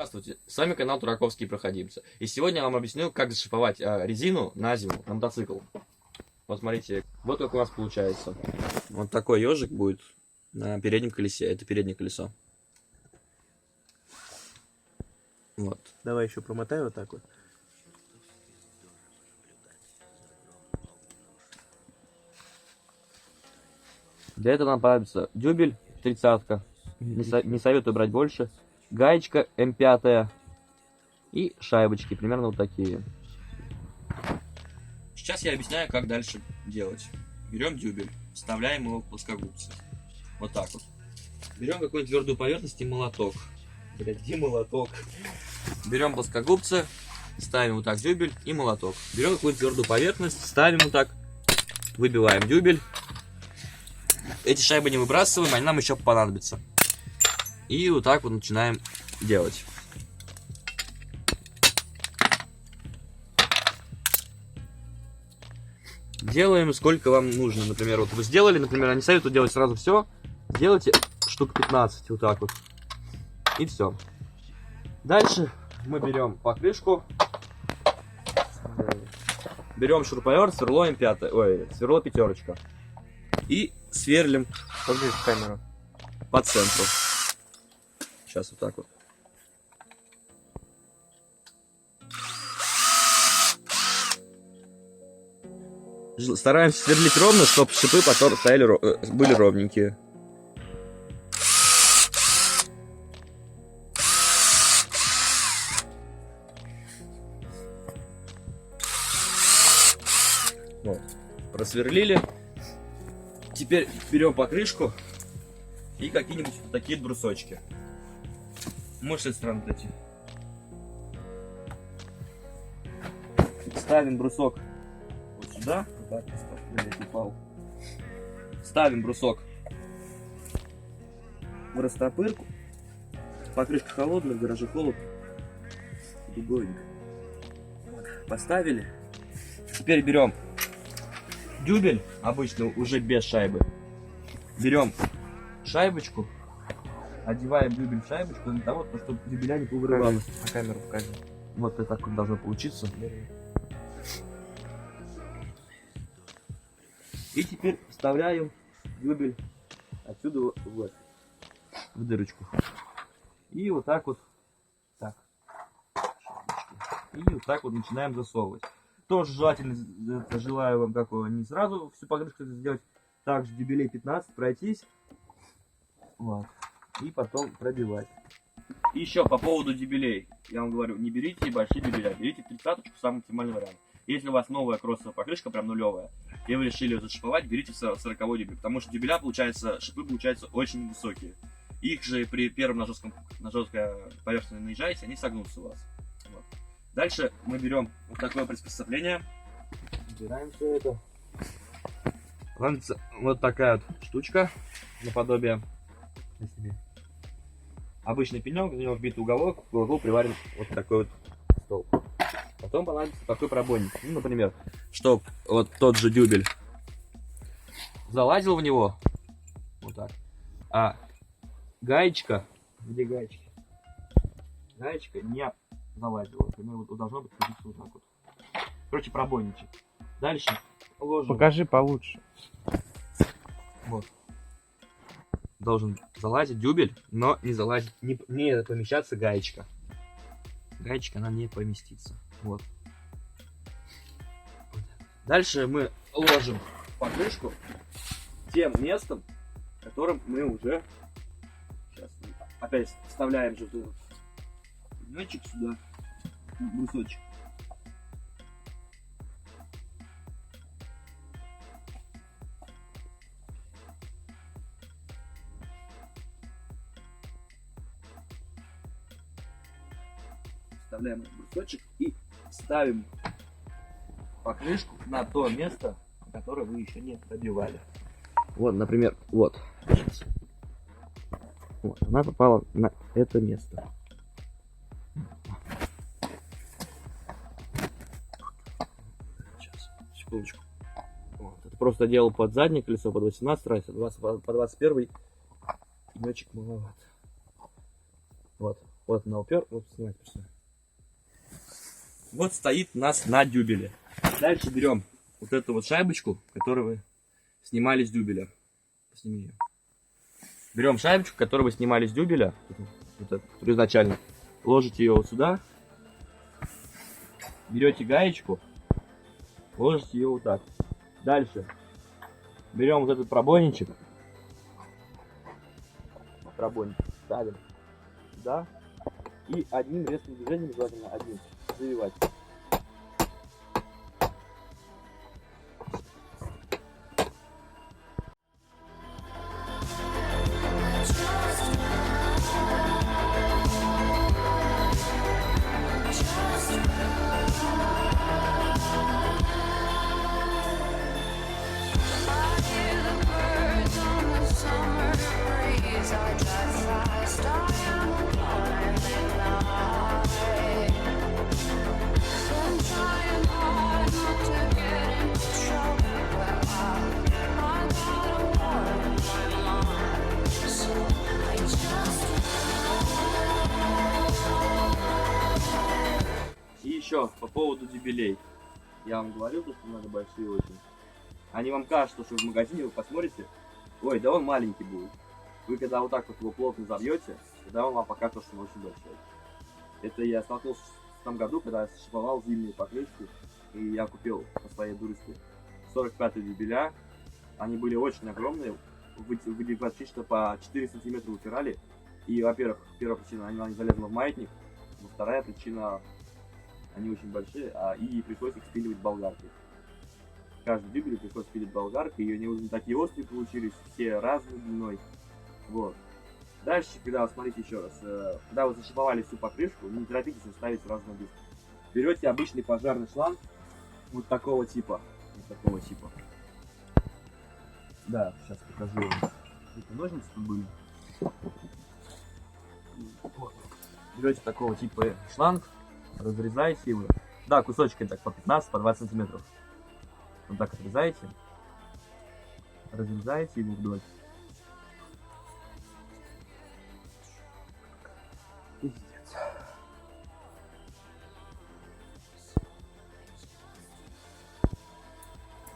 Здравствуйте, с вами канал Тураковские проходимцы. И сегодня я вам объясню, как зашиповать резину на зиму, на мотоцикл. Вот смотрите, вот как у нас получается. Вот такой ежик будет на переднем колесе, это переднее колесо. Вот. Давай еще промотай вот так вот. Для этого нам понадобится дюбель 30-ка, не советую брать больше, гаечка М5 и шайбочки, примерно вот такие. Сейчас я объясняю, как дальше делать. Берем дюбель, вставляем его в плоскогубцы. Вот так вот. Берем какую-нибудь твердую поверхность и молоток. Блядь, где молоток? Берем плоскогубцы, ставим вот так дюбель и молоток. Берем какую-нибудь твердую поверхность, ставим вот так, выбиваем дюбель. Эти шайбы не выбрасываем, они нам еще понадобятся. И вот так вот начинаем делать. Делаем сколько вам нужно. Например, вот вы сделали, например, я не советую делать сразу все. Сделайте штук 15 вот так вот. И все. Дальше мы берем покрышку. Берем шуруповерт, сверло М5, ой, сверло 5. И сверлим в камеру по центру. Сейчас вот так вот. Стараемся сверлить ровно, чтобы шипы потом были ровненькие. Вот. Просверлили. Теперь берем покрышку и какие-нибудь такие брусочки. Можешь с этой стороны дойти. Ставим брусок вот сюда. Вот так, ставим брусок в растопырку. Покрышка холодная, в гараже холодно. Дуговенько. Поставили. Теперь берем дюбель, обычно уже без шайбы. Берем шайбочку, одеваем дюбель в шайбочку для того, чтобы дюбеля не повырывалось. на камеру покажи. Вот это так вот должно получиться. И теперь вставляем дюбель отсюда вот в дырочку. И вот так вот. Так. И вот так вот начинаем засовывать. Тоже желательно, желаю вам какого не сразу всю покрышку сделать. Также дюбелей 15 пройтись. Вот. И потом пробивать. И еще по поводу дюбелей. Я вам говорю, не берите большие дюбеля, берите 30-ку, самый оптимальный вариант. Если у вас новая кроссовая покрышка, прям нулевая, и вы решили ее зашиповать, берите 40-й дюбель. Потому что дюбеля получается, шипы получаются очень высокие. Их же при первом на жесткой поверхности наезжаете, они согнутся у вас. Вот. Дальше мы берем вот такое приспособление. Убираем все это. Вот такая вот штучка, наподобие обычный пенек, в него вбит уголок, в углу приварен вот такой вот столб. Потом понадобится такой пробойник. Ну, например, чтобы вот тот же дюбель залазил в него. Вот так. А гаечка, где гаечки? Гаечка не залазила. Например, вот должно быть вот так вот. Короче, пробойничек. Дальше ложим. Покажи получше. Вот. Должен залазить дюбель, но не залазить, не помещаться гаечка. Гаечка, она не поместится. Вот. Дальше мы ложим покрышку тем местом, которым мы уже сейчас опять вставляем же пенечек сюда, брусочек. Вставляем этот брусочек и ставим покрышку на то место, которое вы еще не пробивали. Вот, например, вот. Вот, она попала на это место. Сейчас, секундочку. Вот, это просто делал под заднее колесо, под 18 раз, по 21 пенечек маловато. Вот она упер. Вот, снимать просто. Вот стоит у нас на дюбеле. Дальше берем вот эту вот шайбочку, которую вы снимали с дюбеля. Сними ее. Берем шайбочку, которую вы снимали с дюбеля, вот эту, которую изначально. Ложите ее вот сюда. Берете гаечку, ложите ее вот так. Дальше берем вот этот пробойничек. Пробойничек ставим сюда. И одним резким движением, желательно одним, завивать. И еще по поводу дюбелей. Я вам говорил, что надо большие очень. Они вам кажутся, что в магазине вы посмотрите, ой, да он маленький будет. Вы когда вот так вот его плотно забьете, тогда он вам покажется, что он очень большой. Это я столкнулся в том году, когда я шлифовал зимние покрышки, и я купил по своей дурости 45-й дюбеля. Они были очень огромные, практически по 4 сантиметра упирали. И, во-первых, первая причина, она не залезла в маятник. Вторая причина, они очень большие, и пришлось их спиливать болгаркой. Каждый дюбель пришлось спилить болгаркой, и они уже не такие острые получились, все разной длиной. Вот. Дальше, когда, смотрите еще раз, когда вы зашиповали всю покрышку, не торопитесь ставить сразу на диск. Берете обычный пожарный шланг, вот такого типа. Вот такого типа. Да, сейчас покажу вам. Какие-то ножницы тут были. Вот. Берете такого типа шланг, разрезаете его. Да, кусочки так по 15, по 20 сантиметров. Вот так отрезаете. Разрезаете его вдоль.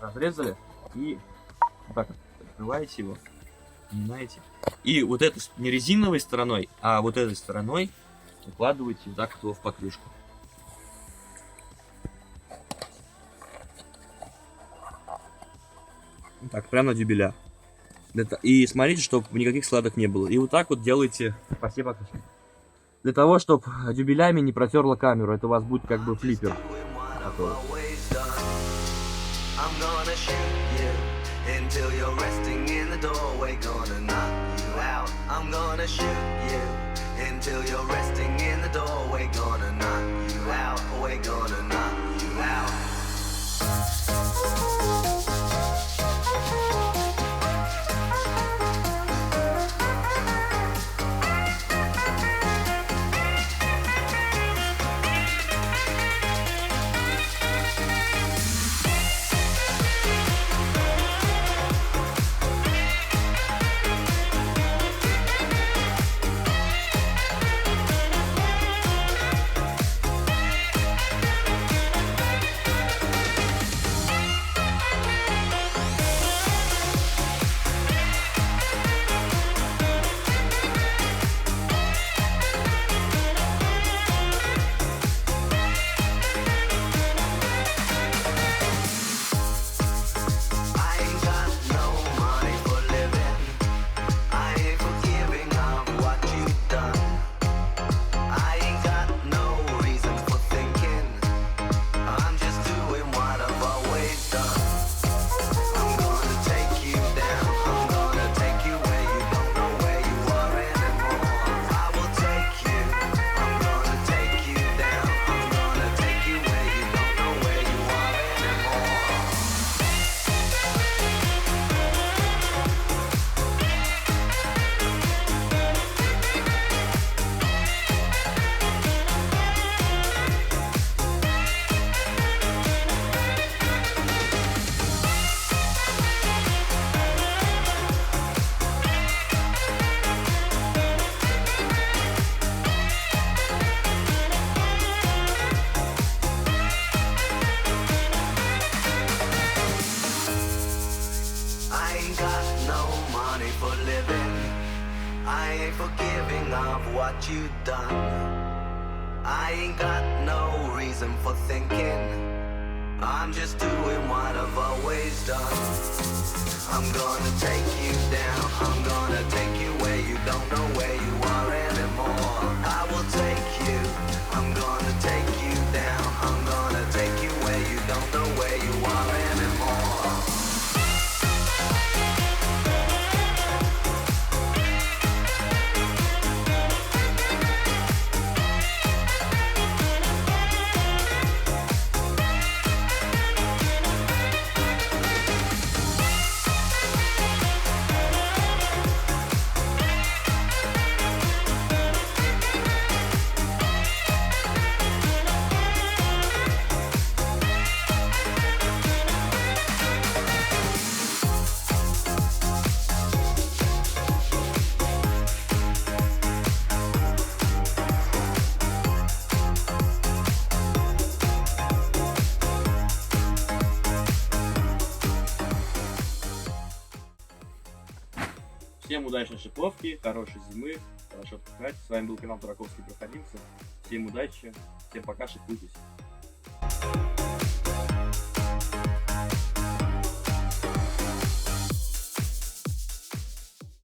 Разрезали и вот так открываете его, понимаете? И вот этой не резиновой стороной, а вот этой стороной укладываете вот так вот его в покрышку. Вот так, прямо на дюбеля. И смотрите, чтобы никаких складок не было. И вот так вот делаете по всей покрышке. Для того, чтобы дюбелями не протерла камеру. Это у вас будет как бы флиппер. I'm gonna shoot you until you're resting in the doorway, gonna knock you out. I'm gonna shoot you until you're resting in the doorway, gonna knock you out. We're gonna knock you out. what you done. I ain't got no reason for thinking. I'm just doing what I've always done. I'm gonna take you down. I'm gonna take you where you don't know where you are anymore. I will take you. I'm gonna take you down. I'm gonna take you where you don't know where you are anymore. Всем удачной шиповки, хорошей зимы, хорошо отдыхать. С вами был канал Тараковские проходимцы. Всем удачи, всем пока, шипуйтесь.